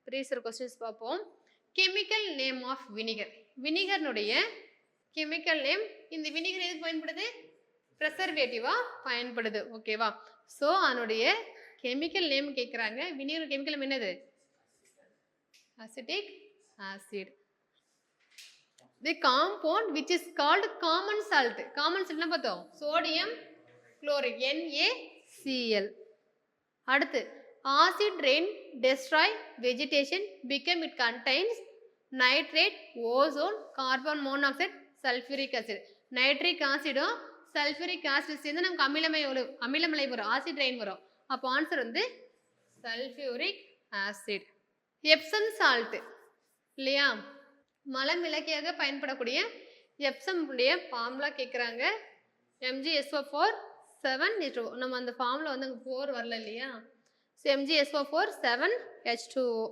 Previous questions பார்ப்போம். Chemical name of vinegar. வினிகர்னுடைய chemical name. இந்த வினிகர் எதுக்கு பயன்படுது? ப்ரிசர்வேட்டிவா பயன்படுது. ஓகேவா? ஸோ அதனுடைய கெமிக்கல் நேம் கேட்குறாங்க. வினிகர் கெமிக்கல் நேம் என்னது? Acetic acid. The compound which is called common salt. Common salt என்ன பார்த்தோம்? Sodium chloride NaCl. அடுத்து acid rain destroy vegetation become it contains nitrate, ozone, carbon monoxide, sulfuric acid. Nitric ஆசிடும் sulphuric acid சேர்ந்து நமக்கு அமிலமலை வரும், acid rain வரும். அப்போ answer வந்து சல்ஃபியூரிக் ஆசிட். எப்சம் சால்ட் இல்லையா? மலம் விளக்கியாக பயன்படக்கூடிய எப்சம் உடைய ஃபார்முலா கேட்குறாங்க. MgSO4 7H2O. நம்ம அந்த ஃபார்முலா வந்து அங்கே 4 வரல இல்லையா? So MgSO4 7H2O.